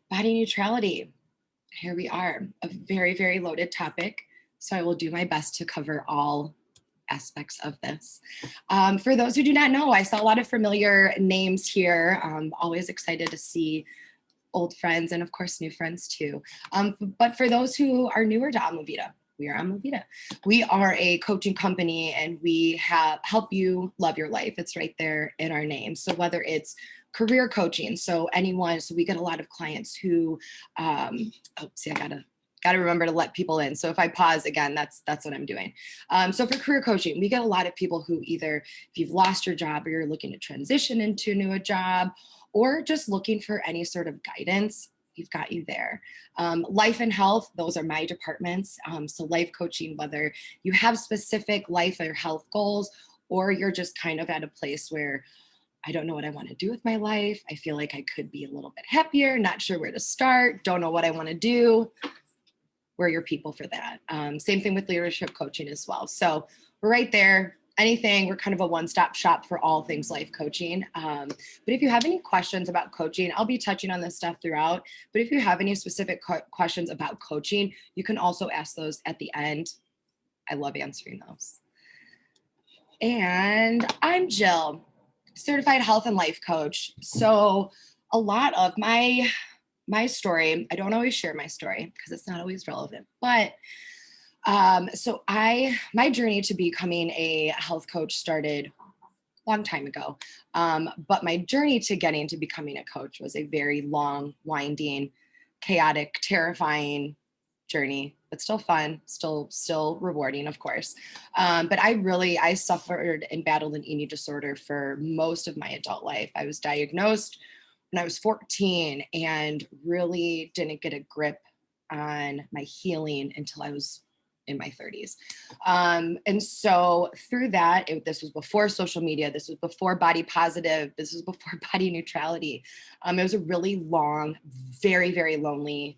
Body neutrality. Here we are, a very, very loaded topic. So I will do my best to cover all aspects of this. For those who do not know, I saw a lot of familiar names here. Always excited to see old friends and of course new friends too. But for those who are newer to Amavita, we are Amavita. We are a coaching company and we help you love your life. It's right there in our name. So whether it's career coaching, so we get a lot of clients who, oh, see, I gotta remember to let people in. So if I pause again, that's what I'm doing. So for career coaching, we get a lot of people who either, if you've lost your job or you're looking to transition into a new job, or just looking for any sort of guidance, we've got you there. Life and health, those are my departments. So life coaching, whether you have specific life or health goals, or you're just kind of at a place where I don't know what I want to do with my life. I feel like I could be a little bit happier, not sure where to start, don't know what I want to do. We're your people for that. Same thing with leadership coaching as well. So we're right there. Anything, we're kind of a one-stop shop for all things life coaching. But if you have any questions about coaching, I'll be touching on this stuff throughout. But if you have any specific questions about coaching, you can also ask those at the end. I love answering those. And I'm Jill, certified health and life coach. So a lot of my story, I don't always share my story because it's not always relevant, but so my journey to becoming a health coach started a long time ago. But my journey to getting to becoming a coach was a very long, winding, chaotic, terrifying journey, but still fun, still rewarding, of course. But I suffered and battled an eating disorder for most of my adult life. I was diagnosed when I was 14 and really didn't get a grip on my healing until I was in my 30s. And so through that, this was before social media, this was before body positive, this was before body neutrality. It was a really long, very, very lonely,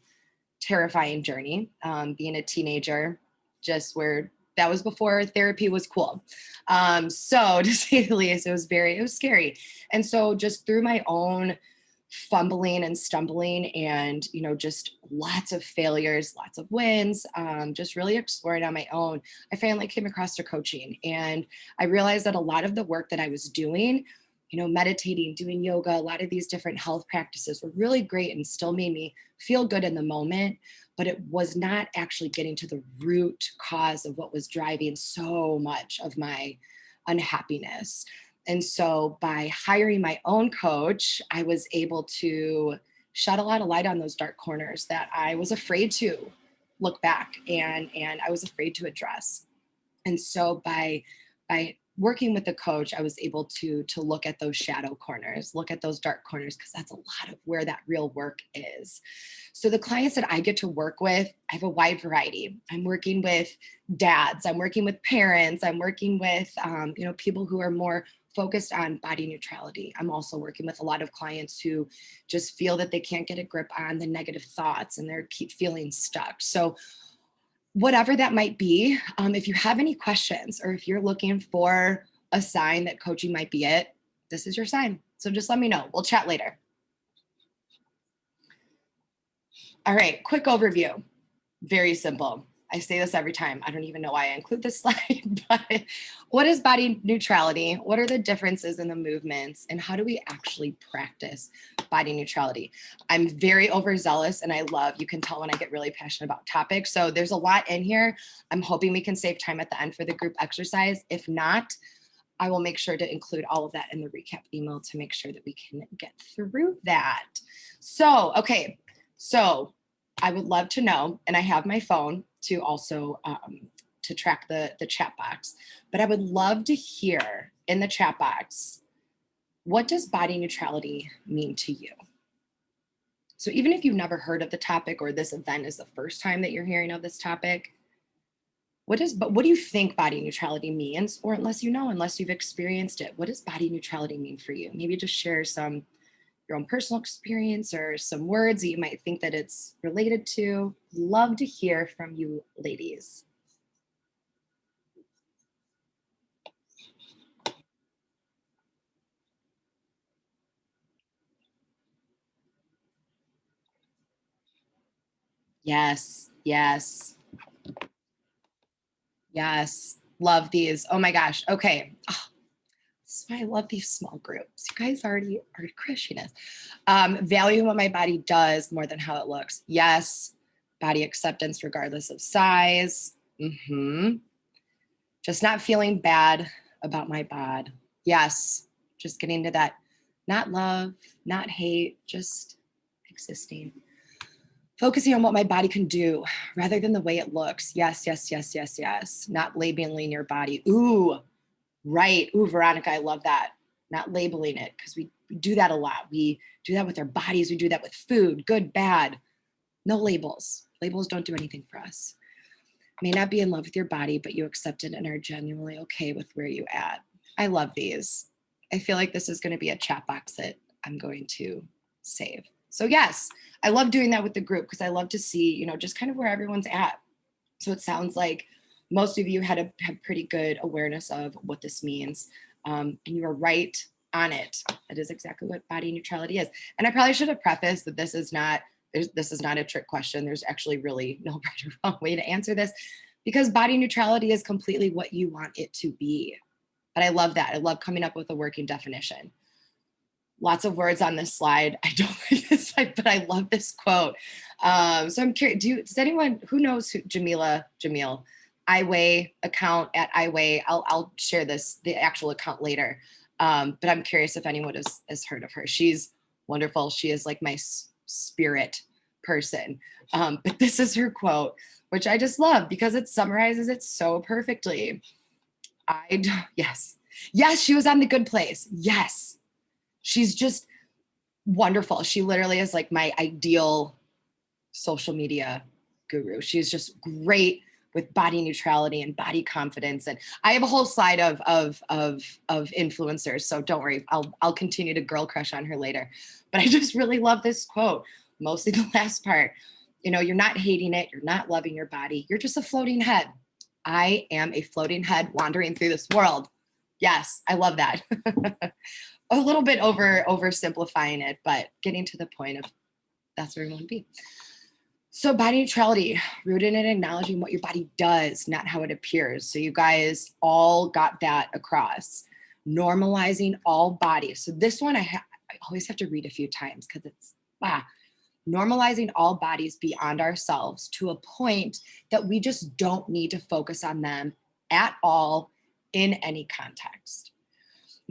terrifying journey, being a teenager, just where that was before therapy was cool. So to say the least, it was scary. And so just through my own fumbling and stumbling and, just lots of failures, lots of wins, just really exploring on my own, I finally came across to coaching. And I realized that a lot of the work that I was doing, meditating, doing yoga, a lot of these different health practices were really great and still made me feel good in the moment, but it was not actually getting to the root cause of what was driving so much of my unhappiness. And so by hiring my own coach, I was able to shed a lot of light on those dark corners that I was afraid to look back and I was afraid to address. And so by working with the coach, I was able to look at those shadow corners, look at those dark corners, because that's a lot of where that real work is. So the clients that I get to work with, I have a wide variety. I'm working with dads, I'm working with parents, I'm working with people who are more focused on body neutrality. I'm also working with a lot of clients who just feel that they can't get a grip on the negative thoughts and they keep feeling stuck. So whatever that might be, if you have any questions or if you're looking for a sign that coaching might be it, this is your sign. So just let me know. We'll chat later. All right, quick overview. Very simple. I say this every time. I don't even know why I include this slide, but what is body neutrality? What are the differences in the movements? And how do we actually practice body neutrality? I'm very overzealous and you can tell when I get really passionate about topics. So there's a lot in here. I'm hoping we can save time at the end for the group exercise. If not, I will make sure to include all of that in the recap email to make sure that we can get through that. So, okay. So I would love to know, and I have my phone to also to track the chat box, but I would love to hear in the chat box, what does body neutrality mean to you? So even if you've never heard of the topic or this event is the first time that you're hearing of this topic, what do you think body neutrality means? Or unless you've experienced it, what does body neutrality mean for you? Maybe just share your own personal experience or some words that you might think that it's related to. Love to hear from you ladies. Yes, yes, yes. Love these. Oh my gosh. Okay. Oh, this is why I love these small groups. You guys already are crushing us. Value what my body does more than how it looks. Yes. Body acceptance regardless of size. Just not feeling bad about my bod. Yes. Just getting to that, not love, not hate, just existing. Focusing on what my body can do rather than the way it looks. Yes, yes, yes, yes, yes. Not labeling your body. Ooh, right. Ooh, Veronica, I love that. Not labeling it, because we do that a lot. We do that with our bodies. We do that with food, good, bad. No labels. Labels don't do anything for us. May not be in love with your body, but you accept it and are genuinely okay with where you at. I love these. I feel like this is going to be a chat box that I'm going to save. So yes, I love doing that with the group because I love to see, you know, just kind of where everyone's at. So it sounds like most of you had pretty good awareness of what this means. And you were right on it. That is exactly what body neutrality is. And I probably should have prefaced that this is not a trick question. There's actually really no right or wrong way to answer this, because body neutrality is completely what you want it to be. But I love that. I love coming up with a working definition. Lots of words on this slide. I don't like this slide, but I love this quote. So I'm curious, does anyone who knows who Jamil, iWeigh account at iWeigh? I'll share the actual account later. But I'm curious if anyone has heard of her. She's wonderful. She is like my spirit person. But this is her quote, which I just love because it summarizes it so perfectly. Yes, she was on The Good Place. Yes. She's just wonderful. She literally is like my ideal social media guru. She's just great with body neutrality and body confidence. And I have a whole slide of influencers. So don't worry, I'll continue to girl crush on her later. But I just really love this quote, mostly the last part. You know, you're not hating it. You're not loving your body. You're just a floating head. I am a floating head wandering through this world. Yes, I love that. A little bit oversimplifying it, but getting to the point of that's where we want to be. So body neutrality, rooted in acknowledging what your body does, not how it appears. So you guys all got that across. Normalizing all bodies. So this one I always have to read a few times because it's normalizing all bodies beyond ourselves to a point that we just don't need to focus on them at all in any context.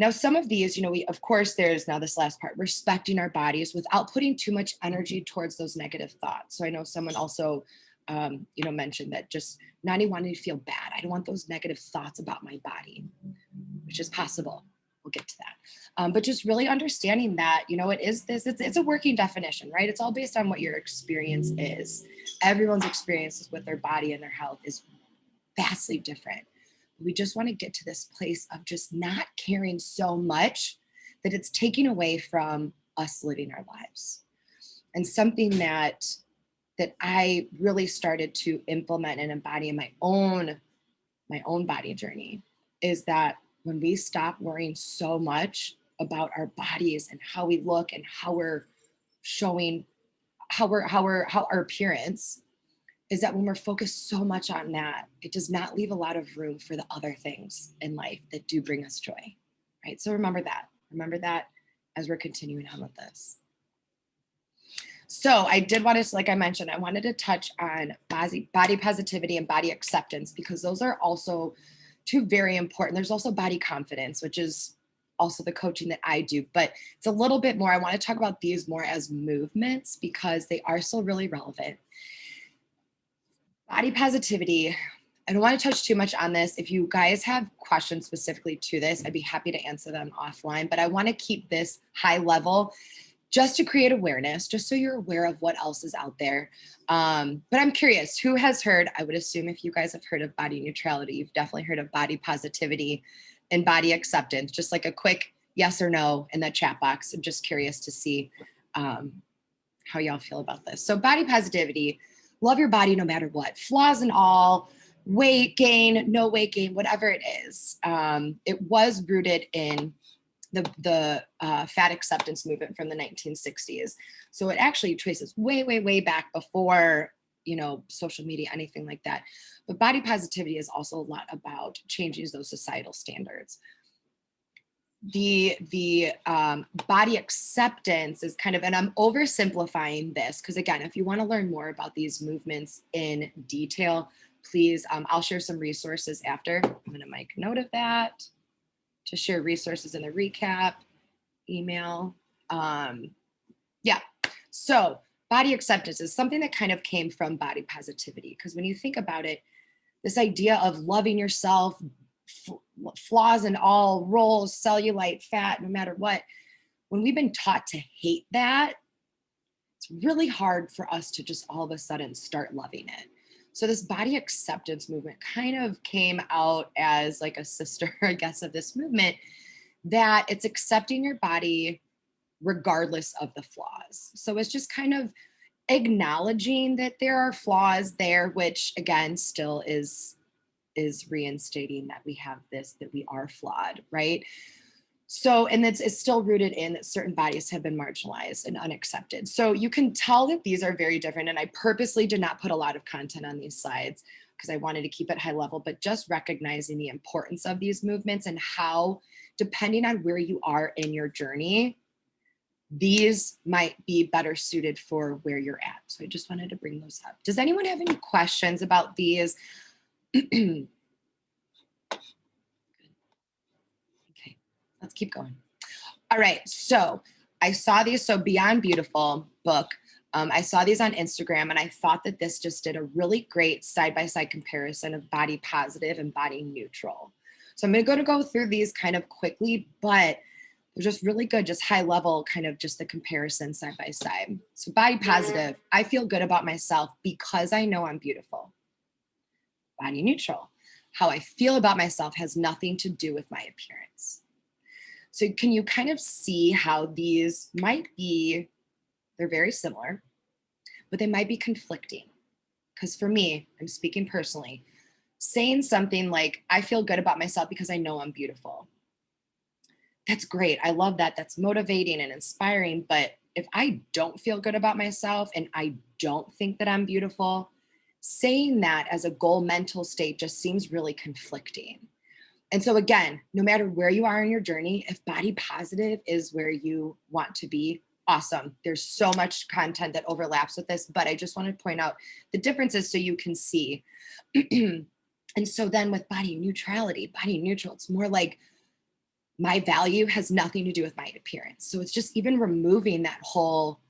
Now, some of these, you know, of course, there's now this last part, respecting our bodies without putting too much energy towards those negative thoughts. So I know someone also, you know, mentioned that just not even wanting to feel bad. I don't want those negative thoughts about my body, which is possible. We'll get to that. But just really understanding that, you know, it's a working definition, right? It's all based on what your experience is. Everyone's experiences with their body and their health is vastly different. We just want to get to this place of just not caring so much that it's taking away from us living our lives. And something that I really started to implement and embody in my own body journey is that when we stop worrying so much about our bodies and how we look and how we're showing, how our appearance, is that when we're focused so much on that, it does not leave a lot of room for the other things in life that do bring us joy, right? So remember that as we're continuing on with this. So I did want to, like I mentioned, I wanted to touch on body positivity and body acceptance, because those are also two very important. There's also body confidence, which is also the coaching that I do, but it's a little bit more, I want to talk about these more as movements because they are still really relevant. Body positivity, I don't want to touch too much on this. If you guys have questions specifically to this, I'd be happy to answer them offline, but I want to keep this high level just to create awareness, just so you're aware of what else is out there. But I'm curious, who has heard, I would assume if you guys have heard of body neutrality, you've definitely heard of body positivity and body acceptance, just like a quick yes or no in the chat box. I'm just curious to see how y'all feel about this. So body positivity, love your body no matter what, flaws and all, weight gain, no weight gain, whatever it is. It was rooted in the fat acceptance movement from the 1960s. So it actually traces way, way, way back before, social media, anything like that. But body positivity is also a lot about changing those societal standards. The body acceptance is kind of, and I'm oversimplifying this because again, if you want to learn more about these movements in detail, please, I'll share some resources after. I'm going to make note of that to share resources in the recap email. Yeah, so body acceptance is something that kind of came from body positivity, because when you think about it, this idea of loving yourself, flaws and all, rolls, cellulite, fat, no matter what, when we've been taught to hate that, it's really hard for us to just all of a sudden start loving it. So this body acceptance movement kind of came out as like a sister, I guess, of this movement, that it's accepting your body regardless of the flaws. So it's just kind of acknowledging that there are flaws there, which again, still is reinstating that we have this, that we are flawed, right? So, and it's still rooted in that certain bodies have been marginalized and unaccepted. So you can tell that these are very different. And I purposely did not put a lot of content on these slides because I wanted to keep it high level, but just recognizing the importance of these movements and how, depending on where you are in your journey, these might be better suited for where you're at. So I just wanted to bring those up. Does anyone have any questions about these? Okay, let's keep going. All right, so I saw these, so Beyond Beautiful book, I saw these on Instagram and I thought that this just did a really great side-by-side comparison of body positive and body neutral. So I'm gonna go through these kind of quickly, but they're just really good, just high level, kind of just the comparison side by side. So body positive, I feel good about myself because I know I'm beautiful. Body neutral, how I feel about myself has nothing to do with my appearance. So can you kind of see how these might be, they're very similar, but they might be conflicting. Because for me, I'm speaking personally, saying something like, I feel good about myself because I know I'm beautiful. That's great. I love that. That's motivating and inspiring. But if I don't feel good about myself and I don't think that I'm beautiful, saying that as a goal mental state just seems really conflicting. And so again, no matter where you are in your journey, if body positive is where you want to be, awesome. There's so much content that overlaps with this, but I just want to point out the differences so you can see. And so then with body neutrality, body neutral, it's more like my value has nothing to do with my appearance. So it's just even removing that whole,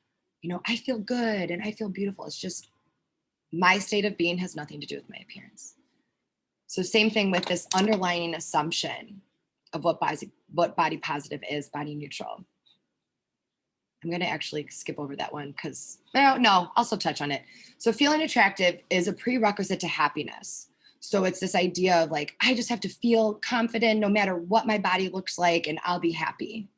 I feel good and I feel beautiful. It's just my state of being has nothing to do with my appearance. So same thing with this underlying assumption of what body positive is, body neutral. I'm going to actually skip over that one because, no, I'll still touch on it. So feeling attractive is a prerequisite to happiness. So it's this idea of like, I just have to feel confident no matter what my body looks like and I'll be happy.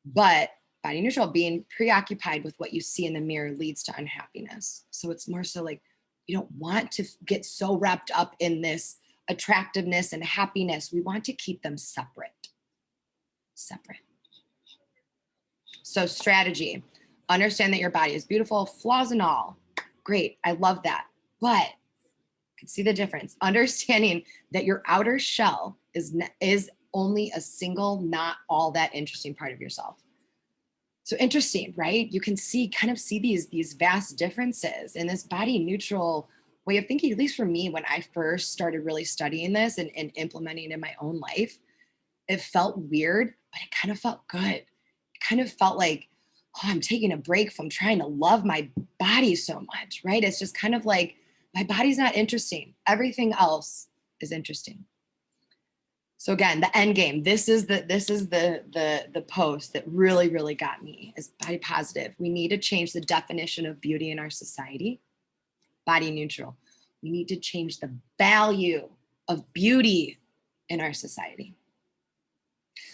But body neutral, being preoccupied with what you see in the mirror, leads to unhappiness. So it's more so like, you don't want to get so wrapped up in this attractiveness and happiness. We want to keep them separate. So strategy, understand that your body is beautiful, flaws and all. Great, I love that. But you can see the difference. Understanding that your outer shell is only a single, not all that interesting part of yourself. So interesting, right? You can kind of see these vast differences in this body neutral way of thinking, at least for me, when I first started really studying this and implementing it in my own life. It felt weird, but it kind of felt good. It kind of felt like, oh, I'm taking a break from trying to love my body so much, right? It's just kind of like, my body's not interesting. Everything else is interesting. So again, the end game, this is the post that really, really got me, is body positive. We need to change the definition of beauty in our society. Body neutral. We need to change the value of beauty in our society.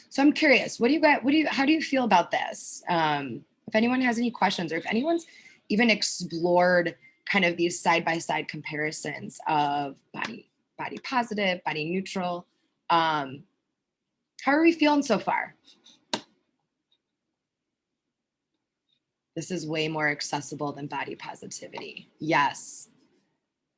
So I'm curious, how do you feel about this? If anyone has any questions, or if anyone's even explored kind of these side-by-side comparisons of body positive, body neutral, how are we feeling so far? This is way more accessible than body positivity. Yes,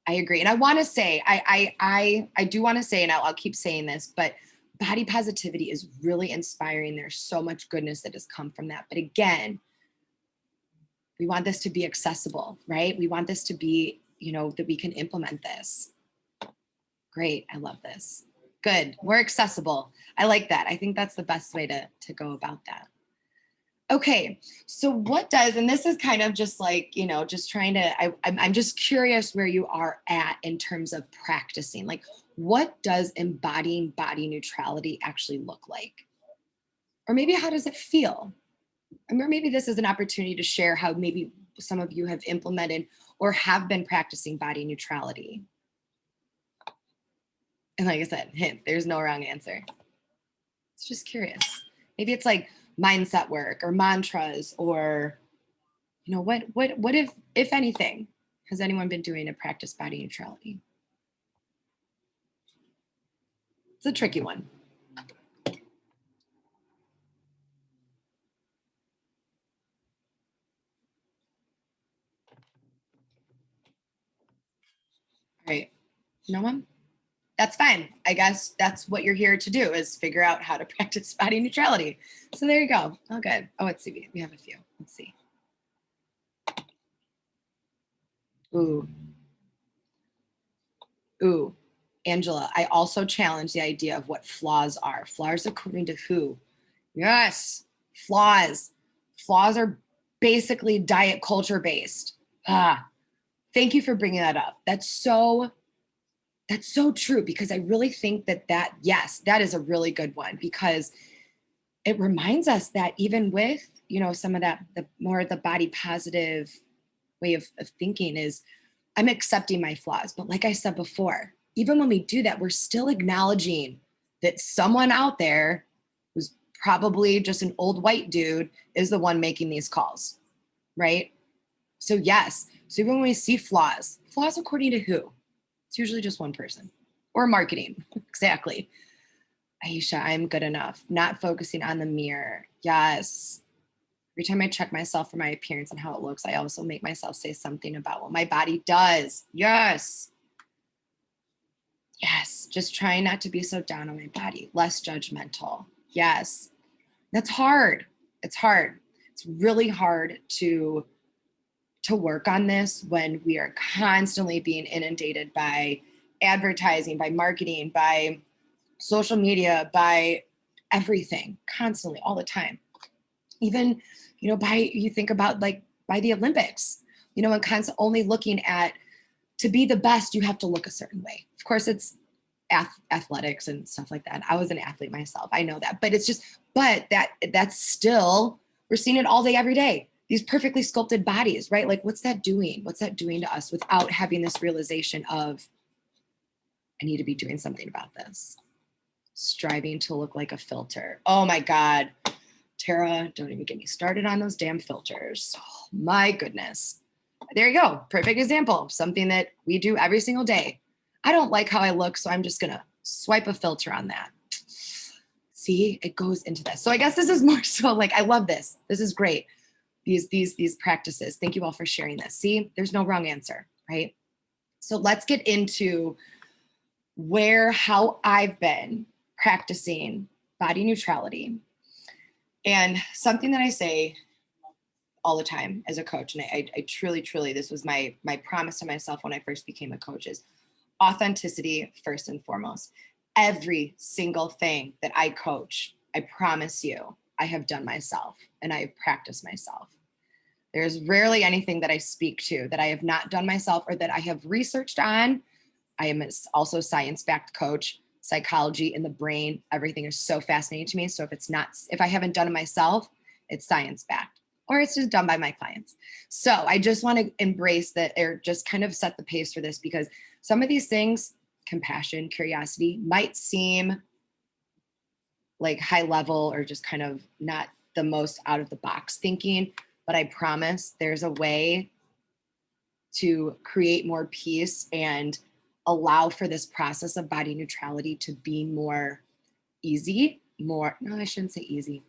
I agree. And I want to say, I do want to say, and I'll keep saying this, but body positivity is really inspiring. There's so much goodness that has come from that. But again, we want this to be accessible, right? We want this to be, that we can implement this. Great. I love this. Good. More accessible. I like that. I think that's the best way to go about that. Okay, so what does, and this is kind of just like, just trying to, I'm just curious where you are at in terms of practicing. Like, what does embodying body neutrality actually look like? Or maybe how does it feel? Or maybe this is an opportunity to share how maybe some of you have implemented or have been practicing body neutrality. And like I said, hint, there's no wrong answer. It's just curious. Maybe it's like mindset work or mantras or, what if anything, has anyone been doing to practice body neutrality? It's a tricky one. All right, no one? That's fine. I guess that's what you're here to do, is figure out how to practice body neutrality. So there you go. Oh, good. Oh, let's see. We have a few. Let's see. Ooh, Angela, I also challenge the idea of what flaws are. Flaws according to who? Yes, flaws. Flaws are basically diet culture based. Thank you for bringing that up. That's so true, because I really think that yes, that is a really good one, because it reminds us that even with, some of that, the more the body positive way of thinking is, I'm accepting my flaws. But like I said before, even when we do that, we're still acknowledging that someone out there who's probably just an old white dude is the one making these calls, right? So yes, so even when we see flaws according to who? It's usually just one person or marketing. Exactly. Aisha, I'm good enough. Not focusing on the mirror. Yes. Every time I check myself for my appearance and how it looks, I also make myself say something about what my body does. Yes. Yes. Just trying not to be so down on my body. Less judgmental. Yes. That's hard. It's hard. It's really hard to work on this when we are constantly being inundated by advertising, by marketing, by social media, by everything, constantly, all the time. Even, you think about like by the Olympics, and constantly only looking at, to be the best, you have to look a certain way. Of course, it's athletics and stuff like that. I was an athlete myself. I know that, but that's still, we're seeing it all day, every day. These perfectly sculpted bodies, right? Like, what's that doing? What's that doing to us without having this realization of, I need to be doing something about this. Striving to look like a filter. Oh my God. Tara, don't even get me started on those damn filters. Oh, my goodness. There you go. Perfect example. Something that we do every single day. I don't like how I look, so I'm just going to swipe a filter on that. See, it goes into this. So I guess this is more so like, I love this. This is great. These practices. Thank you all for sharing this. See, there's no wrong answer, right? So let's get into how I've been practicing body neutrality. And something that I say all the time as a coach, and I truly, this was my promise to myself when I first became a coach, is authenticity first and foremost. Every single thing that I coach, I promise you, I have done myself and I have practiced myself. There's rarely anything that I speak to that I have not done myself or that I have researched on. I am also a science-backed coach. Psychology and the brain, everything is so fascinating to me. So if I haven't done it myself, it's science-backed, or it's just done by my clients. So I just want to embrace that, or just kind of set the pace for this, because some of these things, compassion, curiosity, might seem like high level or just kind of not the most out of the box thinking, but I promise there's a way to create more peace and allow for this process of body neutrality to be more no, I shouldn't say easy.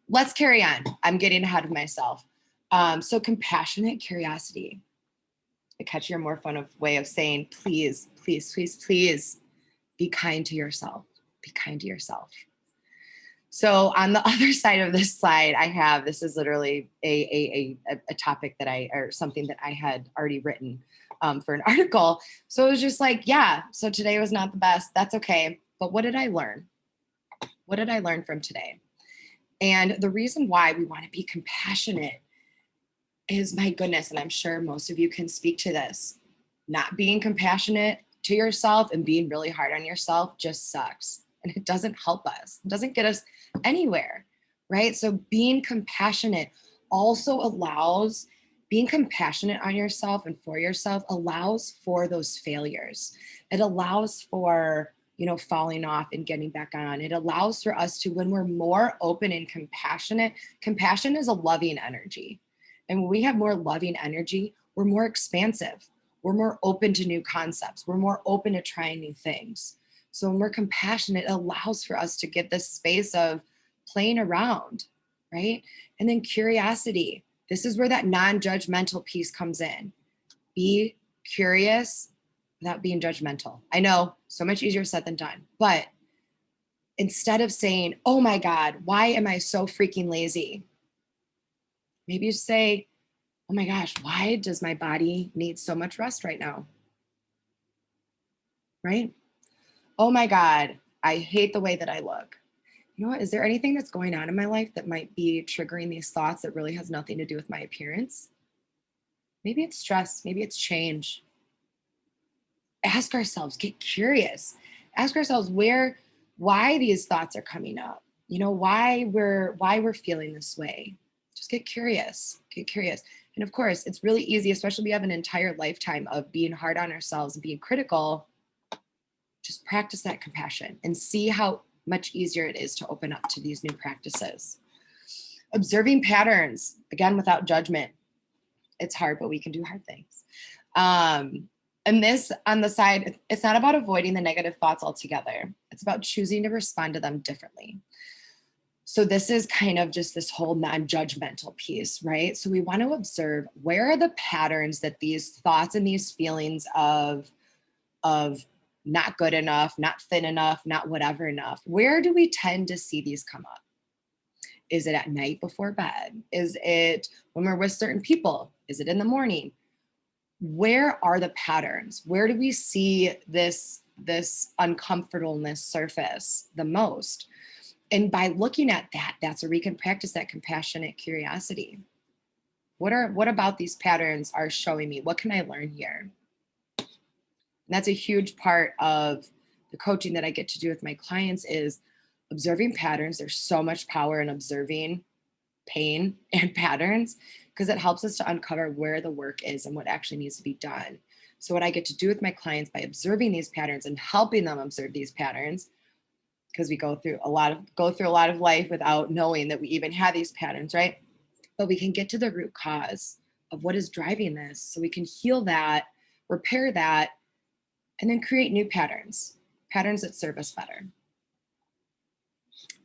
Let's carry on. I'm getting ahead of myself. So compassionate curiosity, a catchier, more fun way of saying, please, please, please, please be kind to yourself. Be kind to yourself. So on the other side of this slide, I have, this is literally a topic that or something that I had already written for an article. So it was just like, yeah, so today was not the best. That's okay. But what did I learn? What did I learn from today? And the reason why we want to be compassionate is, my goodness, and I'm sure most of you can speak to this, not being compassionate to yourself and being really hard on yourself just sucks. And it doesn't help us. It doesn't get us anywhere, right? So being compassionate also allows, being compassionate on yourself and for yourself allows for those failures. It allows for, falling off and getting back on. It allows for us to, when we're more open and compassionate, compassion is a loving energy. And when we have more loving energy, we're more expansive. We're more open to new concepts. We're more open to trying new things. So when we're compassionate, it allows for us to get this space of playing around, right? And then curiosity. This is where that non-judgmental piece comes in. Be curious without being judgmental. I know, so much easier said than done. But instead of saying, oh my God, why am I so freaking lazy? Maybe you say, oh my gosh, why does my body need so much rest right now? Right? Oh my God, I hate the way that I look. You know what? Is there anything that's going on in my life that might be triggering these thoughts that really has nothing to do with my appearance? Maybe it's stress. Maybe it's change. Ask ourselves, get curious. Ask ourselves why these thoughts are coming up. Why we're feeling this way. Just get curious. Get curious. And of course, it's really easy, especially if we have an entire lifetime of being hard on ourselves and being critical. Just practice that compassion and see how much easier it is to open up to these new practices. Observing patterns, again, without judgment. It's hard, but we can do hard things. And this on the side, it's not about avoiding the negative thoughts altogether. It's about choosing to respond to them differently. So this is kind of just this whole non-judgmental piece, right? So we want to observe, where are the patterns that these thoughts and these feelings of not good enough, not thin enough, not whatever enough, where do we tend to see these come up? Is it at night before bed? Is it when we're with certain people? Is it in the morning? Where are the patterns? Where do we see this uncomfortableness surface the most? And by looking at that, that's where we can practice that compassionate curiosity. What about these patterns are showing me? What can I learn here? And that's a huge part of the coaching that I get to do with my clients, is observing patterns. There's so much power in observing pain and patterns, because it helps us to uncover where the work is and what actually needs to be done. So what I get to do with my clients by observing these patterns and helping them observe these patterns, because we go through a lot of life without knowing that we even have these patterns, right? But we can get to the root cause of what is driving this, so we can heal that, repair that, and then create new patterns that serve us better.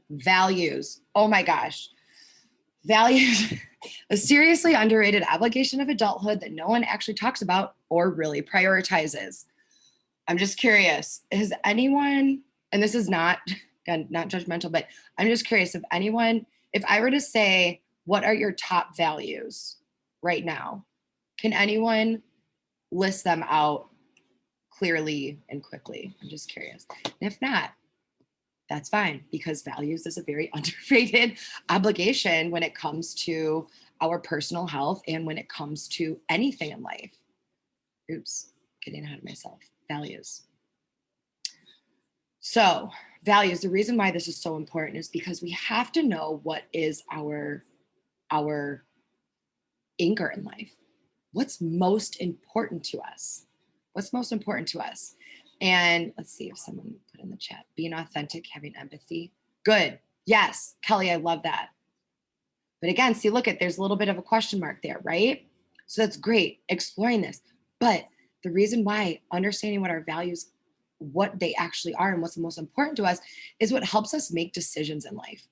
Values. Oh my gosh. Values, a seriously underrated obligation of adulthood that no one actually talks about or really prioritizes. I'm just curious, is anyone, and this is not judgmental, but I'm just curious if I were to say, what are your top values right now? Can anyone list them out clearly and quickly? I'm just curious. And if not, that's fine, because values is a very underrated obligation when it comes to our personal health and when it comes to anything in life. Oops, getting ahead of myself. Values. So values, the reason why this is so important is because we have to know what is our anchor in life. What's most important to us? What's most important to us? And let's see if someone put in the chat, being authentic, having empathy. Good. Yes. Kelly, I love that. But again, see, there's a little bit of a question mark there, right? So that's great, exploring this. But the reason why understanding what our values, what they actually are and what's the most important to us, is what helps us make decisions in life.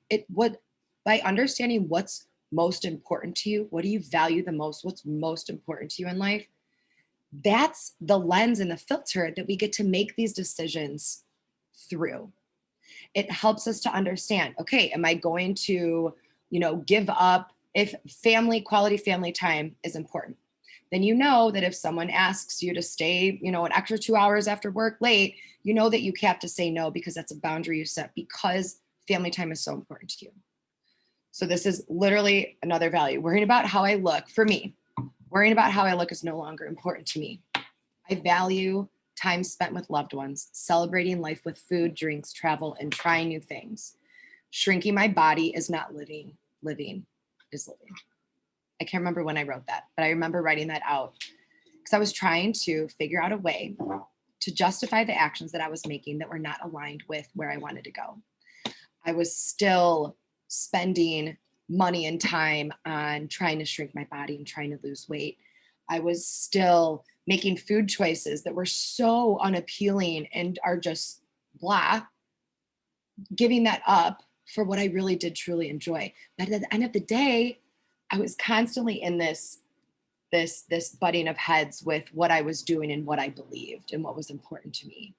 By understanding what's most important to you? What do you value the most? What's most important to you in life? That's the lens and the filter that we get to make these decisions through. It helps us to understand, okay, am I going to, give up if quality family time is important? Then you know that if someone asks you to stay, an extra 2 hours after work late, you know that you have to say no because that's a boundary you set because family time is so important to you. So this is literally another value. Worrying about how I look, for me, worrying about how I look is no longer important to me. I value time spent with loved ones, celebrating life with food, drinks, travel, and trying new things. Shrinking my body is not living. Living is living. I can't remember when I wrote that, but I remember writing that out because I was trying to figure out a way to justify the actions that I was making that were not aligned with where I wanted to go. I was still spending money and time on trying to shrink my body and trying to lose weight. I was still making food choices that were so unappealing and are just blah, giving that up for what I really did truly enjoy. But at the end of the day, I was constantly in this butting of heads with what I was doing and what I believed and what was important to me.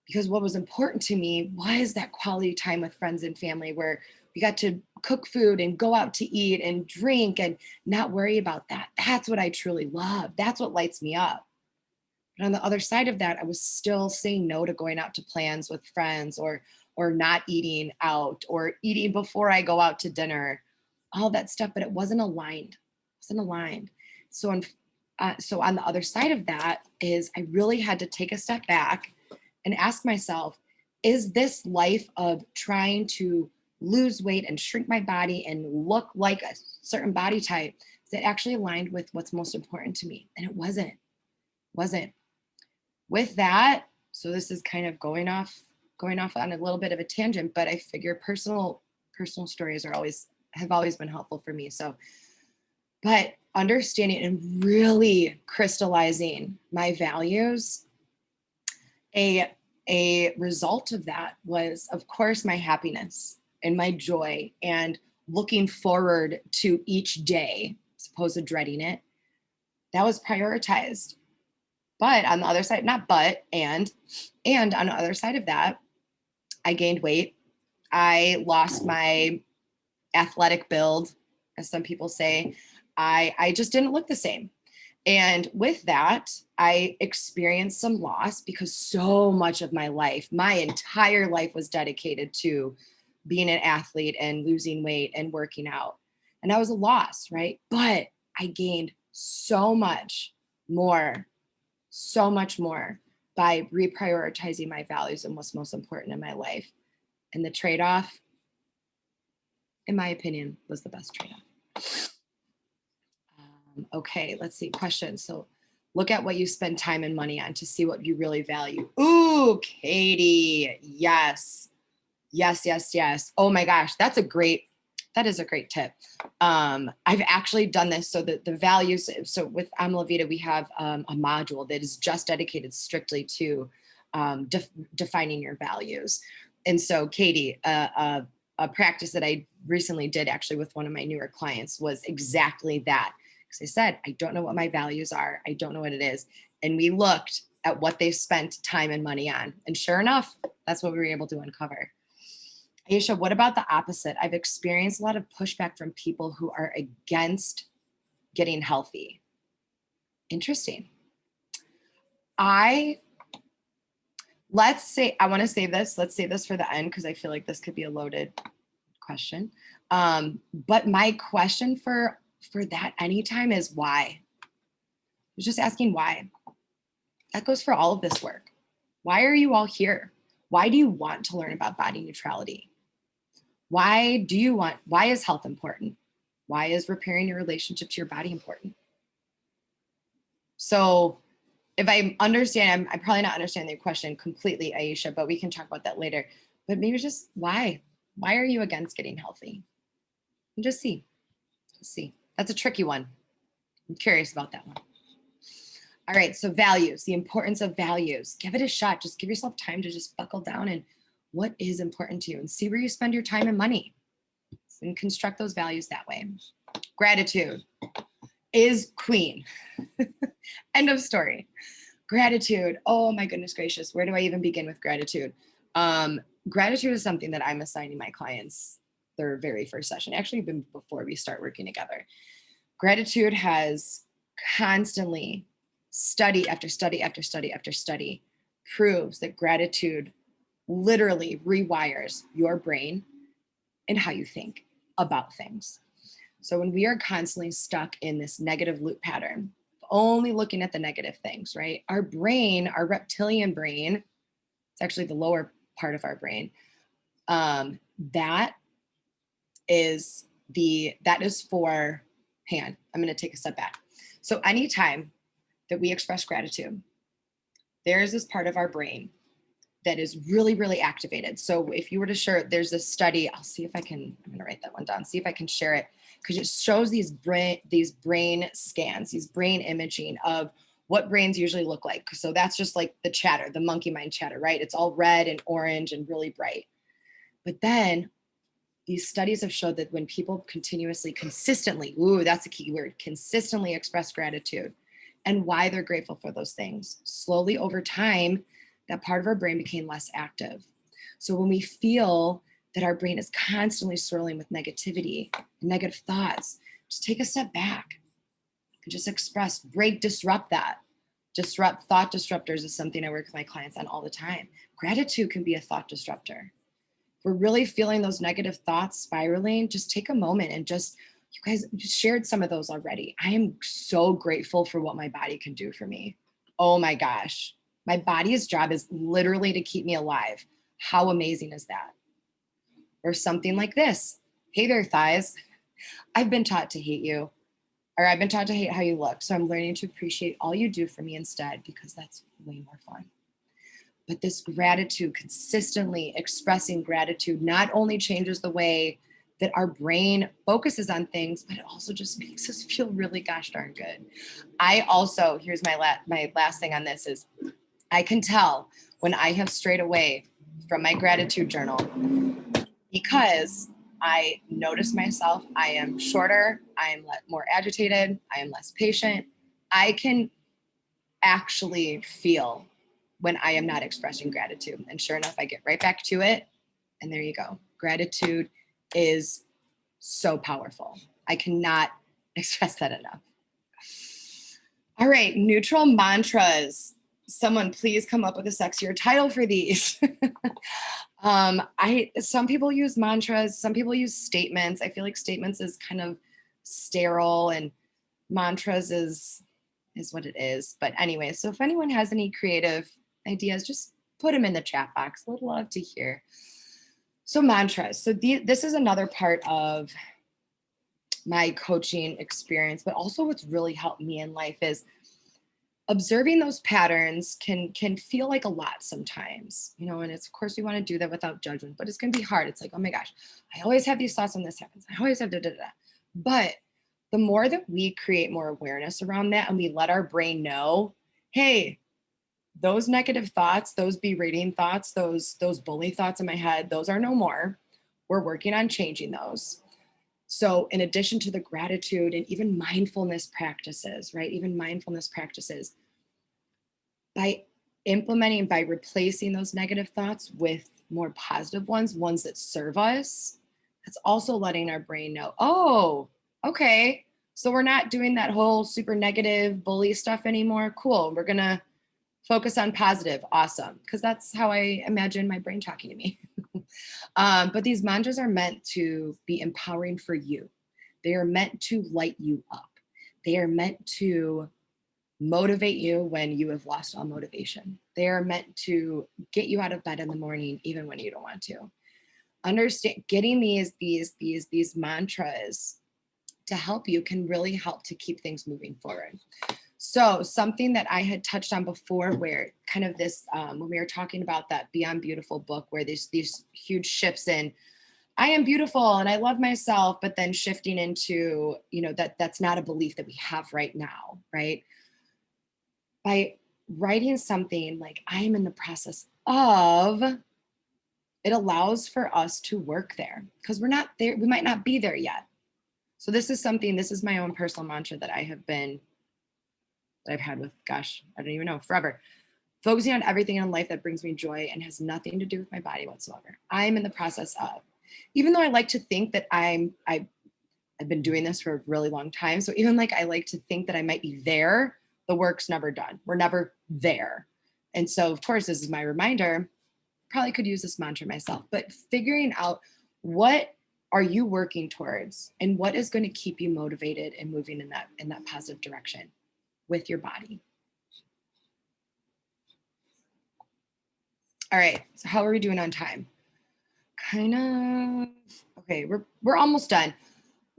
Because what was important to me was that quality time with friends and family where we got to cook food and go out to eat and drink and not worry about that. That's what I truly love. That's what lights me up. But on the other side of that, I was still saying no to going out to plans with friends or not eating out or eating before I go out to dinner, all that stuff, but it wasn't aligned. It wasn't aligned. So on the other side of that is I really had to take a step back and ask myself, is this life of trying to lose weight and shrink my body and look like a certain body type, is it actually aligned with what's most important to me? And it wasn't. With that, so this is kind of going off on a little bit of a tangent, but I figure personal stories have always been helpful for me. So, but understanding and really crystallizing my values, a result of that was, of course, my happiness and my joy and looking forward to each day, as opposed to dreading it. That was prioritized. But on the other side, not but, and on the other side of that, I gained weight. I lost my athletic build, as some people say. I just didn't look the same. And with that, I experienced some loss because so much of my life, my entire life was dedicated to being an athlete and losing weight and working out. And that was a loss, right? But I gained so much more by reprioritizing my values and what's most important in my life. And the trade-off, in my opinion, was the best trade-off. Okay, let's see, questions. So look at what you spend time and money on to see what you really value. Ooh, Katie, yes. Oh my gosh, that is a great tip. I've actually done this so that the values, so with Amala Vita, we have a module that is just dedicated strictly to defining your values. And so Katie, a practice that I recently did actually with one of my newer clients was exactly that. Because I said, I don't know what my values are. I don't know what it is. And we looked at what they spent time and money on. And sure enough, that's what we were able to uncover. Aisha, what about the opposite? I've experienced a lot of pushback from people who are against getting healthy. Interesting. I want to save this. Let's save this for the end because I feel like this could be a loaded question. But my question for that anytime is why? I was just asking why. That goes for all of this work. Why are you all here? Why do you want to learn about body neutrality? Why is health important? Why is repairing your relationship to your body important? So if I understand, I'm probably not understanding the question completely, Aisha, but we can talk about that later. But maybe just why? Why are you against getting healthy? And just see. That's a tricky one. I'm curious about that one. All right, so values, the importance of values. Give it a shot. Just give yourself time to just buckle down and what is important to you and see where you spend your time and money. and construct those values that way. Gratitude is queen. End of story. Gratitude. Oh my goodness gracious. Where do I even begin with gratitude? Gratitude is something that I'm assigning my clients their very first session, actually even before we start working together. Gratitude has constantly, study after study after study after study, proves that gratitude literally rewires your brain and how you think about things. So when we are constantly stuck in this negative loop pattern, only looking at the negative things, right? Our brain, our reptilian brain, it's actually the lower part of our brain. That is for, hang on, I'm going to take a step back. So anytime that we express gratitude, there's this part of our brain that is really, really activated. So if you were to share, there's this study, I'm going to write that one down, see if I can share it, because it shows these brain scans, these brain imaging of what brains usually look like. So that's just like the chatter, the monkey mind chatter, right? It's all red and orange and really bright. But then these studies have showed that when people consistently, that's a key word, consistently express gratitude and why they're grateful for those things, slowly over time, that part of our brain became less active. So when we feel that our brain is constantly swirling with negativity and negative thoughts, just take a step back and just disrupt that. Thought disruptors is something I work with my clients on all the time. Gratitude can be a thought disruptor. If we're really feeling those negative thoughts spiraling, just take a moment and you guys shared some of those already. I am so grateful for what my body can do for me. Oh my gosh. My body's job is literally to keep me alive. How amazing is that? Or something like this. Hey there, thighs. I've been taught to hate you, or I've been taught to hate how you look. So I'm learning to appreciate all you do for me instead, because that's way more fun. But this gratitude, consistently expressing gratitude, not only changes the way that our brain focuses on things, but it also just makes us feel really gosh darn good. Here's my last thing on this is, I can tell when I have strayed away from my gratitude journal because I notice myself. I am shorter. I am more agitated. I am less patient. I can actually feel when I am not expressing gratitude. And sure enough, I get right back to it. And there you go. Gratitude is so powerful. I cannot express that enough. All right, neutral mantras. Someone please come up with a sexier title for these. Some people use mantras, some people use statements. I feel like statements is kind of sterile and mantras is what it is. But anyway, so if anyone has any creative ideas, just put them in the chat box. Would love to hear. So mantras. So this is another part of my coaching experience, but also what's really helped me in life is observing those patterns can feel like a lot sometimes, and it's, of course, we want to do that without judgment, but it's going to be hard. It's like, oh my gosh, I always have these thoughts when this happens. I always have da-da-da. But the more that we create more awareness around that and we let our brain know, hey, those negative thoughts, those berating thoughts, those bully thoughts in my head, those are no more. We're working on changing those. So in addition to the gratitude and even mindfulness practices, right? Even mindfulness practices, by replacing those negative thoughts with more positive ones that serve us, that's also letting our brain know, oh, okay, so we're not doing that whole super negative bully stuff anymore. Cool. We're going to focus on positive. Awesome. Because that's how I imagine my brain talking to me. But these mantras are meant to be empowering for you. They are meant to light you up. They are meant to motivate you when you have lost all motivation. They are meant to get you out of bed in the morning, even when you don't want to. Understand, getting these mantras to help you can really help to keep things moving forward. So something that I had touched on before, where kind of this, when we were talking about that Beyond Beautiful book, where there's these huge shifts in, I am beautiful and I love myself, but then shifting into, that's not a belief that we have right now, right? By writing something like, I am in the process of it allows for us to work there because we're not there. We might not be there yet. So this is my own personal mantra that I've had with, gosh, I don't even know, forever. Focusing on everything in life that brings me joy and has nothing to do with my body whatsoever. I'm in the process of, even though I like to think that I've been doing this for a really long time. So even like I like to think that I might be there, the work's never done. We're never there. And so of course, this is my reminder, probably could use this mantra myself, but figuring out what are you working towards and what is going to keep you motivated and moving in that positive direction with your body. All right, so how are we doing on time? Kind of, okay, we're almost done.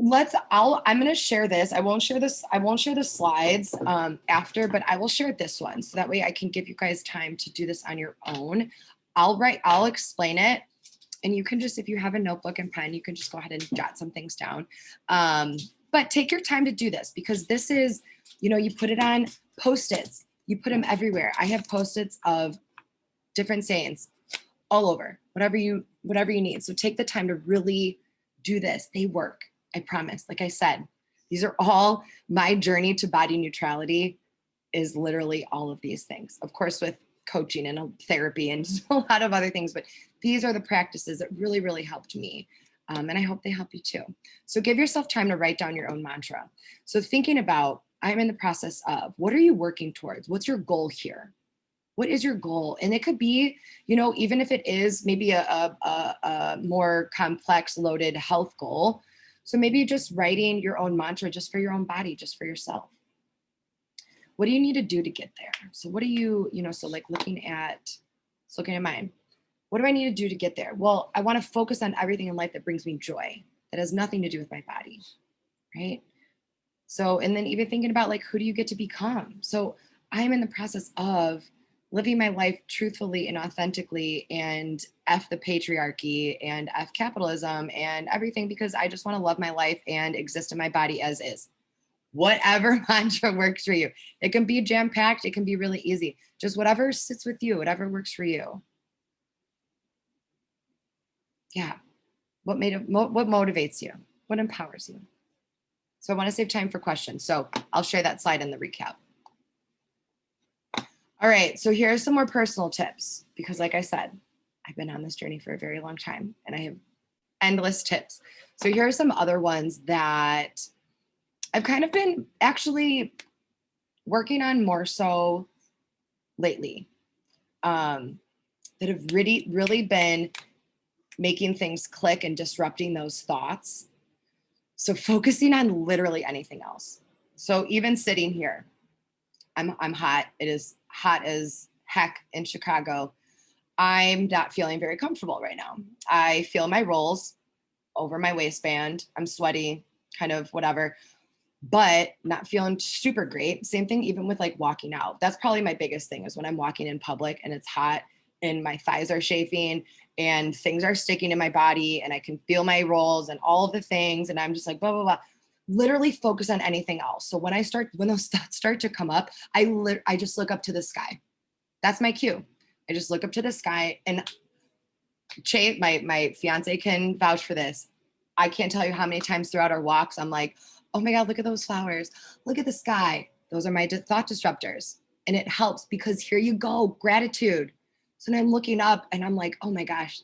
I'm going to share this. I won't share the slides after, but I will share this one. So that way I can give you guys time to do this on your own. I'll explain it. And you can just, if you have a notebook and pen, you can just go ahead and jot some things down. But take your time to do this because this is, you put it on Post-its. You put them everywhere. I have Post-its of different sayings all over, whatever you need. So take the time to really do this. They work. I promise. Like I said, these are all my journey to body neutrality is literally all of these things. Of course, with coaching and therapy and a lot of other things, but these are the practices that really, really helped me. And I hope they help you too. So give yourself time to write down your own mantra. So thinking about, I'm in the process of, what are you working towards? What's your goal here? What is your goal? And it could be, even if it is maybe a more complex loaded health goal. So maybe just writing your own mantra just for your own body, just for yourself. What do you need to do to get there? So what do you, so like looking at mine, what do I need to do to get there? Well, I want to focus on everything in life that brings me joy, that has nothing to do with my body, right? So, and then even thinking about like, who do you get to become? So I'm in the process of living my life truthfully and authentically and F the patriarchy and F capitalism and everything, because I just want to love my life and exist in my body as is. Whatever mantra works for you. It can be jam-packed. It can be really easy. Just whatever sits with you, whatever works for you. Yeah. What motivates you? What empowers you? So I want to save time for questions. So I'll share that slide in the recap. All right, so here are some more personal tips because like I said, I've been on this journey for a very long time and I have endless tips. So here are some other ones that I've kind of been actually working on more so lately that have really been making things click and disrupting those thoughts. So focusing on literally anything else. So even sitting here, I'm hot. It is hot as heck in Chicago. I'm not feeling very comfortable right now. I feel my rolls over my waistband. I'm sweaty, kind of whatever, but not feeling super great. Same thing even with like walking out. That's probably my biggest thing is when I'm walking in public and it's hot and my thighs are chafing and things are sticking in my body and I can feel my rolls and all of the things. And I'm just like, blah, blah, blah. Literally focus on anything else. So when those thoughts start to come up, I just look up to the sky. That's my cue. I just look up to the sky and my fiance can vouch for this. I can't tell you how many times throughout our walks, I'm like, oh my God, look at those flowers. Look at the sky. Those are my thought disruptors. And it helps because here you go, gratitude. So then I'm looking up and I'm like, oh my gosh,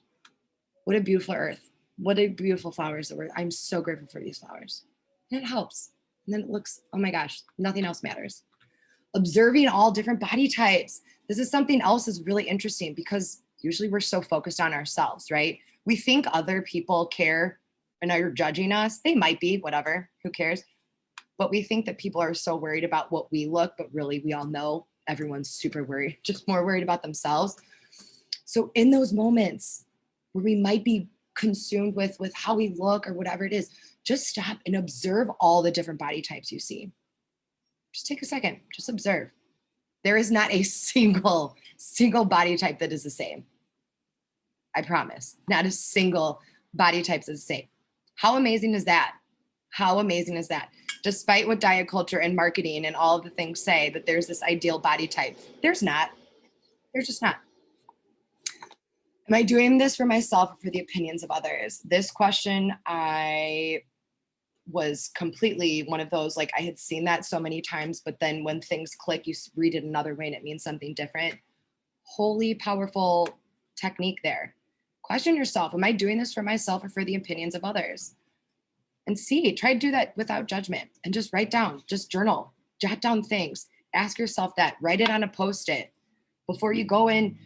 what a beautiful earth. What a beautiful flowers. I'm so grateful for these flowers. And it helps. And then it looks, oh my gosh, nothing else matters. Observing all different body types. This is something else that's really interesting because usually we're so focused on ourselves, right? We think other people care and are judging us. They might be, whatever, who cares? But we think that people are so worried about what we look, but really we all know everyone's super worried, just more worried about themselves. So in those moments where we might be consumed with how we look or whatever it is, just stop and observe all the different body types you see. Just take a second, just observe. There is not a single body type that is the same. I promise, not a single body type is the same. How amazing is that? How amazing is that? Despite what diet culture and marketing and all of the things say that there's this ideal body type, there's not. There's just not. Am I doing this for myself or for the opinions of others? This question, I was completely one of those, like I had seen that so many times, but then when things click, you read it another way and it means something different. Holy powerful technique there. Question yourself, am I doing this for myself or for the opinions of others? And try to do that without judgment and just write down, just journal, jot down things. Ask yourself that, write it on a Post-it before you go in,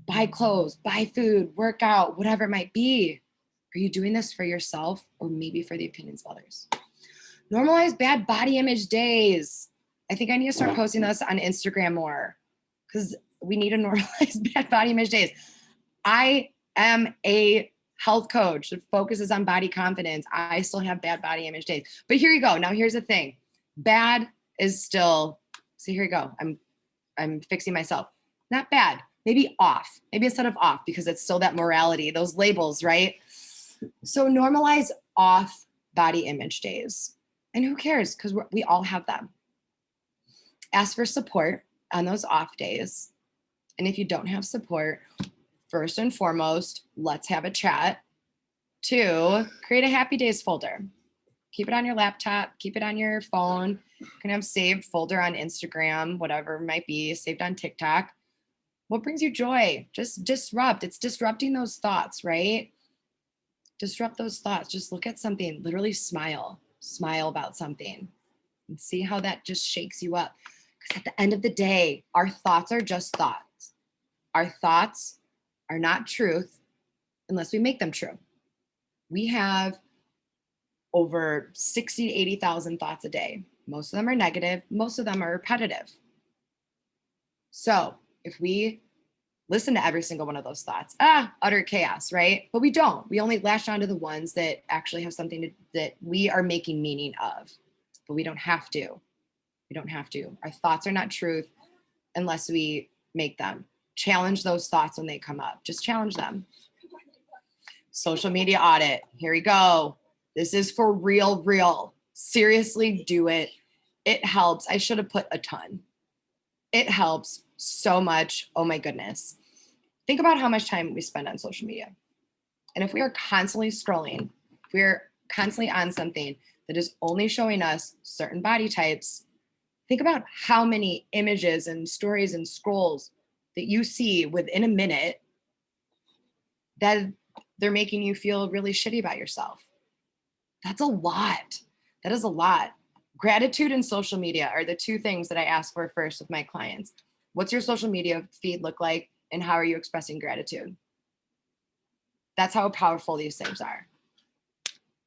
buy clothes, buy food, work out, whatever it might be. Are you doing this for yourself or maybe for the opinions of others? Normalize bad body image days. I think I need to start posting this on Instagram more because we need to normalize bad body image days. I am a health coach that focuses on body confidence. I still have bad body image days. But here you go. Now here's the thing. Bad is still, so here you go. I'm fixing myself. Not bad. Maybe off. Maybe instead of off because it's still that morality, those labels, right? So normalize off body image days. And who cares? Because we all have them. Ask for support on those off days. And if you don't have support, first and foremost, let's have a chat. 2, create a happy days folder. Keep it on your laptop, keep it on your phone. You can have saved folder on Instagram, whatever it might be, saved on TikTok. What brings you joy? Just disrupt. It's disrupting those thoughts, right? Disrupt those thoughts. Just look at something, literally smile about something and see how that just shakes you up. Because at the end of the day, our thoughts are just thoughts. Our thoughts are not truth unless we make them true. We have over 60 to 80,000 thoughts a day. Most of them are negative. Most of them are repetitive. So if we listen to every single one of those thoughts, utter chaos, right? But we don't. We only latch onto the ones that actually have something that we are making meaning of. But we don't have to. We don't have to. Our thoughts are not truth unless we make them. Challenge those thoughts when they come up. Just challenge them. Social media audit. Here we go. This is for real. Seriously, do it. It helps. I should have put a ton. It helps so much. Oh my goodness. Think about how much time we spend on social media. And if we are constantly scrolling, if we're constantly on something that is only showing us certain body types, think about how many images and stories and scrolls that you see within a minute that they're making you feel really shitty about yourself. That's a lot. That is a lot. Gratitude and social media are the 2 things that I ask for first with my clients. What's your social media feed look like and how are you expressing gratitude? That's how powerful these things are.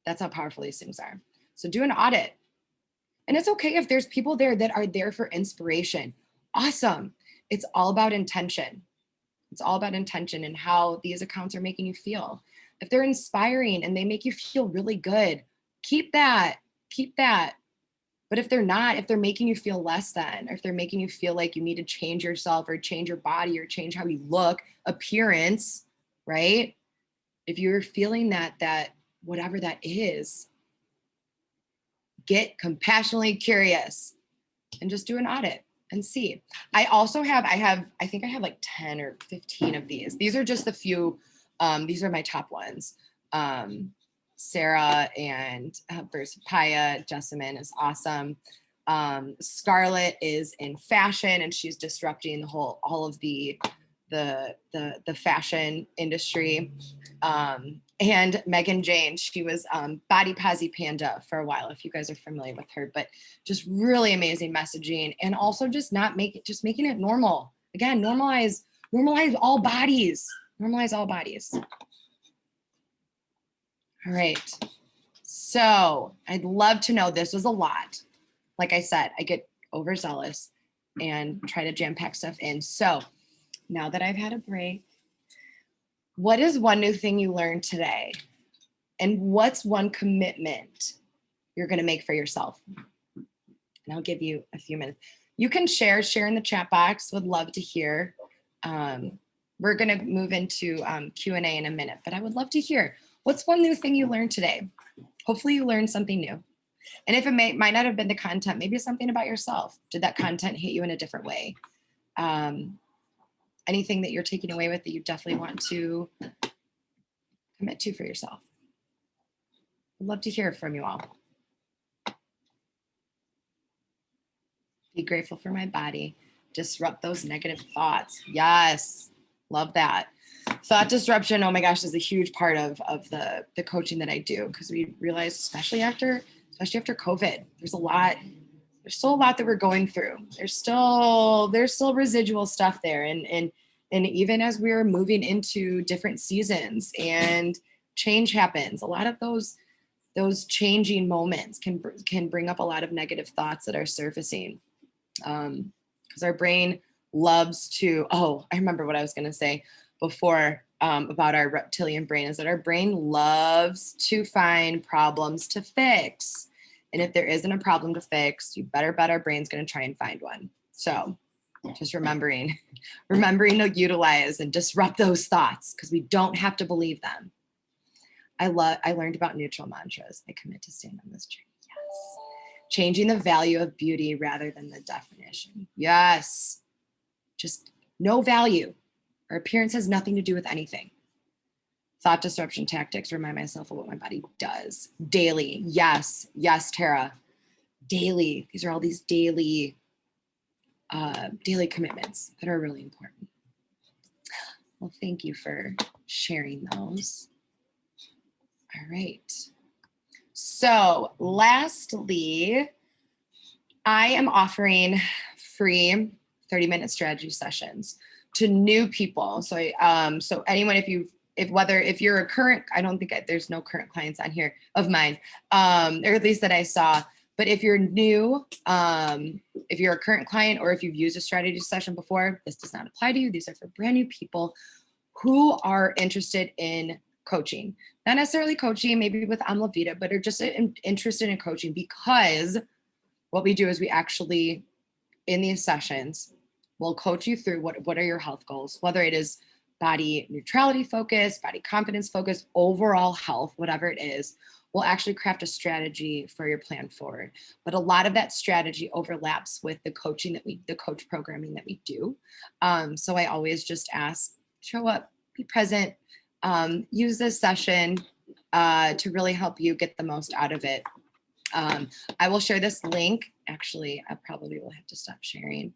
That's how powerful these things are. So do an audit. And it's okay if there's people there that are there for inspiration. Awesome. It's all about intention. It's all about intention and how these accounts are making you feel. If they're inspiring and they make you feel really good, keep that. But if they're not, if they're making you feel less than, or if they're making you feel like you need to change yourself or change your body or change how you look, appearance, right? If you're feeling that whatever that is, get compassionately curious and just do an audit and see. I think I have like 10 or 15 of these. These are just the few, these are my top ones. Sarah and there's Paya, Jessamine is awesome. Scarlett is in fashion and she's disrupting all of the fashion industry. And Megan Jane, she was Body Posy Panda for a while, if you guys are familiar with her, but just really amazing messaging and also just making it normal. Again, normalize all bodies. Normalize all bodies. All right. So I'd love to know, this was a lot. Like I said, I get overzealous and try to jam pack stuff in. So now that I've had a break, what is one new thing you learned today? And what's one commitment you're going to make for yourself? And I'll give you a few minutes. You can share in the chat box. Would love to hear. We're going to move into Q&A in a minute, but I would love to hear, what's one new thing you learned today? Hopefully you learned something new. And if it might not have been the content, maybe it's something about yourself. Did that content hit you in a different way? anything that you're taking away with that you definitely want to commit to for yourself. I'd love to hear from you all. Be grateful for my body. Disrupt those negative thoughts. Yes, love that. Thought disruption, oh my gosh, is a huge part of the coaching that I do, because we realize, especially after COVID, there's still a lot that we're going through. There's still residual stuff there. And even as we're moving into different seasons and change happens, a lot of those changing moments can bring up a lot of negative thoughts that are surfacing. Because our brain loves to, I remember what I was going to say before about our reptilian brain, is that our brain loves to find problems to fix. And if there isn't a problem to fix, you better bet our brain's going to try and find one. So just remembering to utilize and disrupt those thoughts, because we don't have to believe them. I learned about neutral mantras. I commit to staying on this journey. Yes. Changing the value of beauty rather than the definition. Yes. Just no value. Our appearance has nothing to do with anything. Thought disruption tactics. Remind myself of what my body does daily. Yes. Yes, Tara. Daily. These are all these daily commitments that are really important. Well, thank you for sharing those. All right. So lastly, I am offering free 30-minute strategy sessions to new people. So anyone, if you're a current, I don't think there's no current clients on here of mine, or at least that I saw. But if you're new, if you're a current client, or if you've used a strategy session before, this does not apply to you. These are for brand new people who are interested in coaching. Not necessarily coaching, maybe with Amla Vita, but are just interested in coaching, because what we do is we actually, in these sessions, we'll coach you through what are your health goals, whether it is body neutrality focus, body confidence focus, overall health, whatever it is. We'll actually craft a strategy for your plan forward. But a lot of that strategy overlaps with the coaching the coach programming that we do. So I always just ask, show up, be present, use this session to really help you get the most out of it. I will share this link. Actually, I probably will have to stop sharing.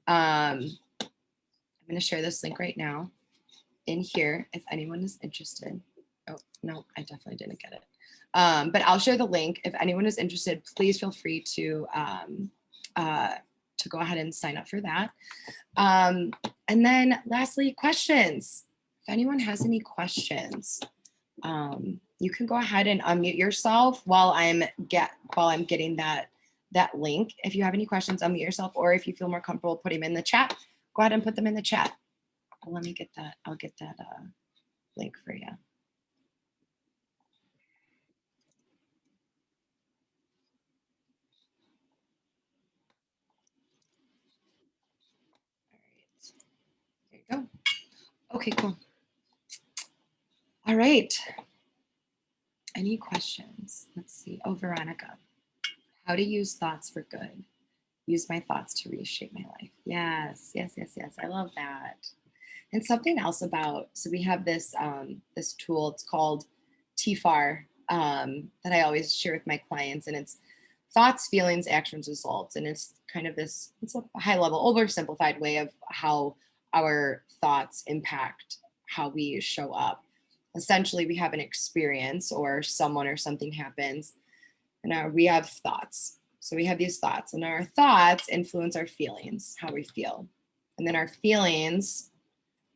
I'm going to share this link right now in here if anyone is interested. Oh, no, I definitely didn't get it. But I'll share the link. If anyone is interested, please feel free to go ahead and sign up for that. And then lastly, questions. If anyone has any questions, you can go ahead and unmute yourself while I'm getting that link. If you have any questions, unmute yourself, or if you feel more comfortable putting them in the chat, go ahead and put them in the chat. Let me get that. I'll get that link for you. There you go. Okay, cool. All right. Any questions? Let's see. Oh, Veronica. How to use thoughts for good. Use my thoughts to reshape my life. Yes, yes, yes, yes. I love that. And something else about, so we have this this tool, it's called TFAR, that I always share with my clients, and it's thoughts, feelings, actions, results. And it's kind of this, it's a high level, oversimplified way of how our thoughts impact how we show up. Essentially, we have an experience, or someone or something happens, and we have thoughts. So we have these thoughts, and our thoughts influence our feelings, how we feel. And then our feelings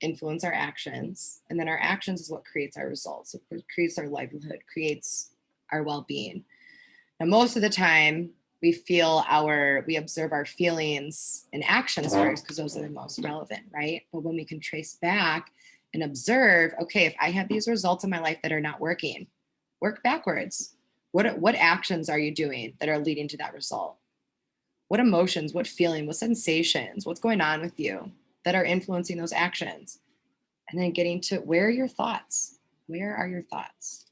influence our actions. And then our actions is what creates our results. It creates our livelihood, creates our well-being. Now, most of the time we observe our feelings and actions first, because those are the most relevant, right? But when we can trace back and observe, okay, if I have these results in my life that are not working, work backwards. What actions are you doing that are leading to that result? What emotions, what feeling, what sensations, what's going on with you that are influencing those actions? And then getting to, where are your thoughts? Where are your thoughts?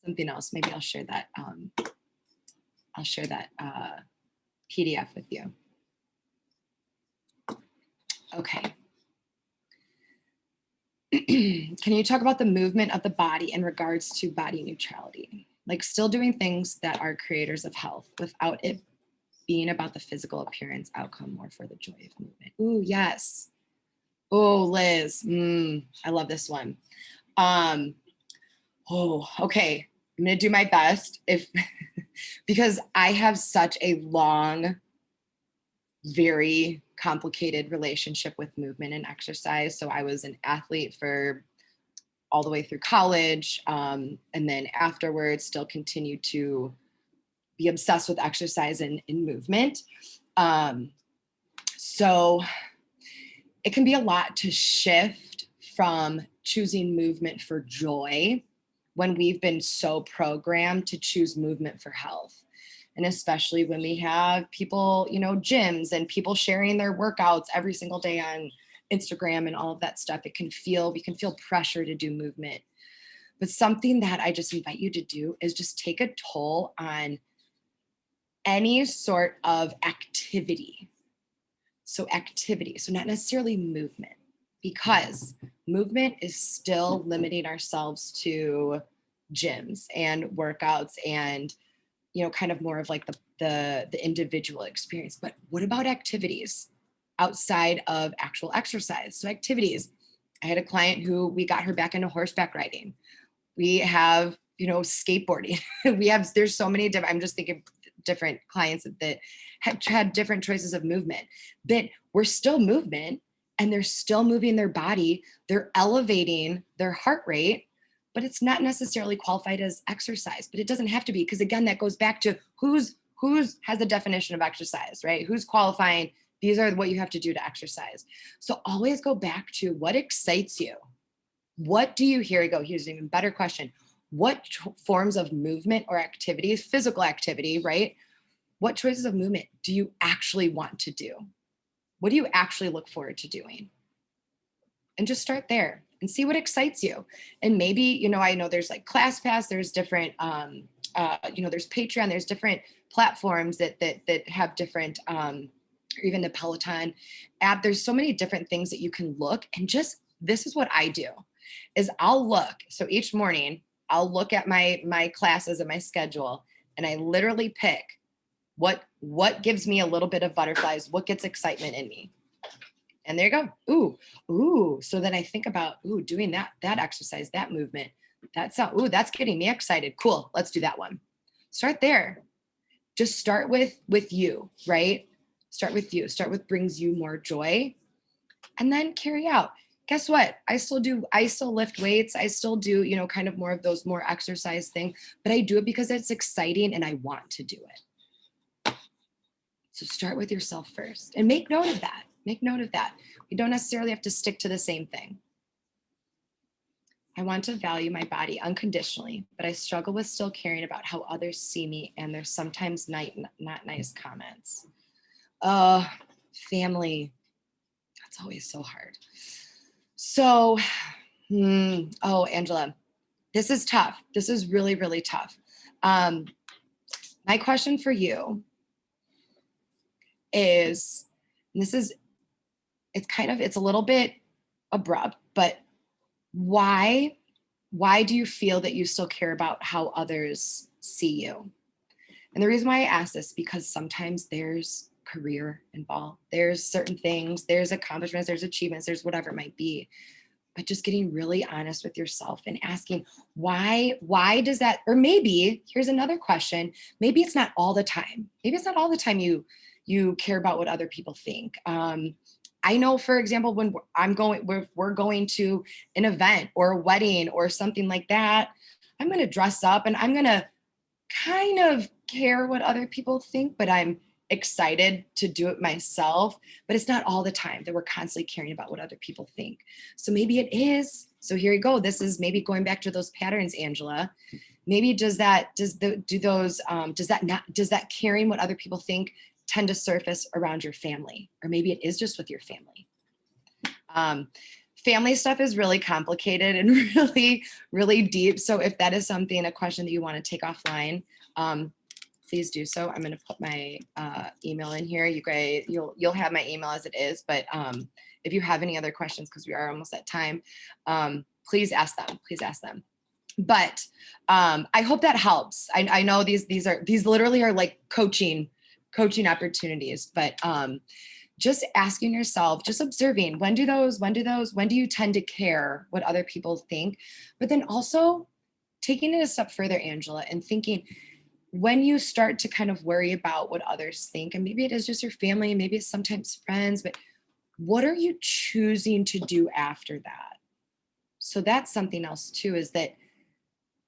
Something else, maybe I'll share that. I'll share that PDF with you. Okay. Can you talk about the movement of the body in regards to body neutrality? Like still doing things that are creators of health without it being about the physical appearance outcome, more for the joy of movement. Ooh, yes. Oh, Liz, I love this one. Okay. I'm gonna do my best because I have such a long, very complicated relationship with movement and exercise. So I was an athlete for all the way through college, and then afterwards still continue to be obsessed with exercise and movement. So it can be a lot to shift from choosing movement for joy when we've been so programmed to choose movement for health. And especially when we have people, gyms and people sharing their workouts every single day on Instagram and all of that stuff, we can feel pressure to do movement. But something that I just invite you to do is just take a toll on any sort of activity. So not necessarily movement, because movement is still limiting ourselves to gyms and workouts and, kind of more of like the individual experience. But what about activities outside of actual exercise? So activities, I had a client who we got her back into horseback riding. We have, skateboarding. There's so many different, I'm just thinking different clients that have had different choices of movement, but we're still movement and they're still moving their body. They're elevating their heart rate, but it's not necessarily qualified as exercise, but it doesn't have to be. Because again, that goes back to who's has a definition of exercise, right? Who's qualifying? These are what you have to do to exercise. So always go back to what excites you. What do you, here we go. Here's an even better question. What forms of movement or activities, physical activity, right? What choices of movement do you actually want to do? What do you actually look forward to doing? And just start there and see what excites you. And maybe, I know there's like ClassPass, there's different, there's Patreon, there's different platforms that have different, or even the Peloton app. There's so many different things that you can look, and this is what I do is I'll look. So each morning I'll look at my classes and my schedule, and I literally pick what gives me a little bit of butterflies, what gets excitement in me. And there you go. Ooh. So then I think about, doing that exercise, that movement, that's getting me excited. Cool. Let's do that one. Start there. Just start with you, right? Start with you. Start with brings you more joy, and then carry out. Guess what? I still lift weights. I still do, kind of more of those more exercise thing, but I do it because it's exciting and I want to do it. So start with yourself first and make note of that. Make note of that. We don't necessarily have to stick to the same thing. I want to value my body unconditionally, but I struggle with still caring about how others see me, and there's sometimes not nice comments. Family, that's always so hard. So, Angela, this is tough. This is really, really tough. My question for you is, and it's a little bit abrupt, but why do you feel that you still care about how others see you? And the reason why I ask this, because sometimes there's career involved, there's certain things, there's accomplishments, there's achievements, there's whatever it might be. But just getting really honest with yourself and asking why does that, or maybe here's another question, maybe it's not all the time. Maybe it's not all the time you care about what other people think. I know, for example, when we're going to an event or a wedding or something like that, I'm going to dress up and I'm going to kind of care what other people think, but I'm excited to do it myself. But it's not all the time that we're constantly caring about what other people think. So maybe it is. So here you go. This is maybe going back to those patterns, Angela. Maybe does that caring what other people think tend to surface around your family? Or maybe it is just with your family. Family stuff is really complicated and really, really deep. So if that is a question that you want to take offline, please do so. I'm going to put my email in here. You guys, you'll have my email as it is, but if you have any other questions, because we are almost at time, please ask them. Please ask them. But I hope that helps. I know these literally are like coaching opportunities, but just asking yourself, just observing, when do you tend to care what other people think? But then also taking it a step further, Angela, and thinking, when you start to kind of worry about what others think, and maybe it is just your family, maybe it's sometimes friends, but what are you choosing to do after that? So that's something else too, is that,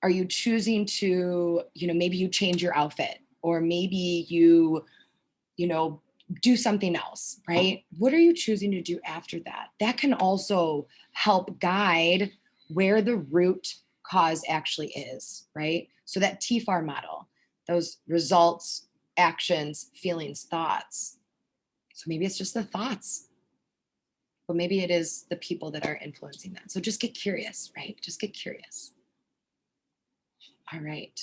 are you choosing to, maybe you change your outfit, or maybe you do something else, right? What are you choosing to do after that? That can also help guide where the root cause actually is, right? So that TFAR model, those results, actions, feelings, thoughts. So maybe it's just the thoughts, but maybe it is the people that are influencing that. So just get curious, right? Just get curious. All right.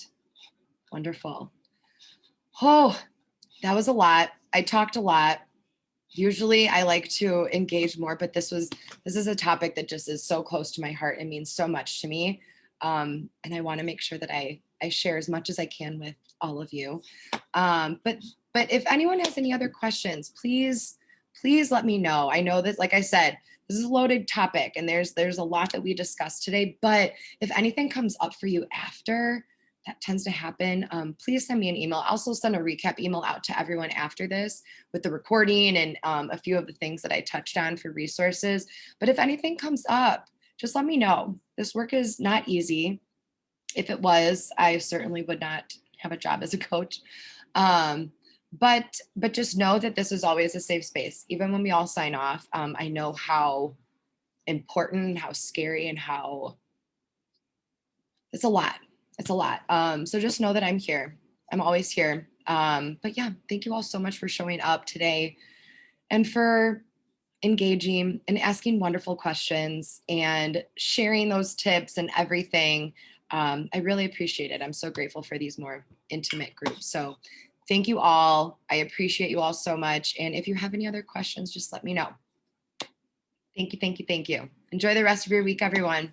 Wonderful. Oh, that was a lot. I talked a lot. Usually I like to engage more, but this is a topic that just is so close to my heart and means so much to me. And I want to make sure that I share as much as I can with all of you. But if anyone has any other questions, please let me know. I know that, like I said, this is a loaded topic, and there's a lot that we discussed today, but if anything comes up for you after, that tends to happen, please send me an email. I'll also send a recap email out to everyone after this with the recording and a few of the things that I touched on for resources. But if anything comes up, just let me know. This work is not easy. If it was, I certainly would not have a job as a coach. But just know that this is always a safe space. Even when we all sign off, I know how important, how scary, and how it's a lot. It's a lot. So just know that I'm here. I'm always here. But yeah, thank you all so much for showing up today and for engaging and asking wonderful questions and sharing those tips and everything. I really appreciate it. I'm so grateful for these more intimate groups. So thank you all. I appreciate you all so much. And if you have any other questions, just let me know. Thank you, thank you, thank you. Enjoy the rest of your week, everyone.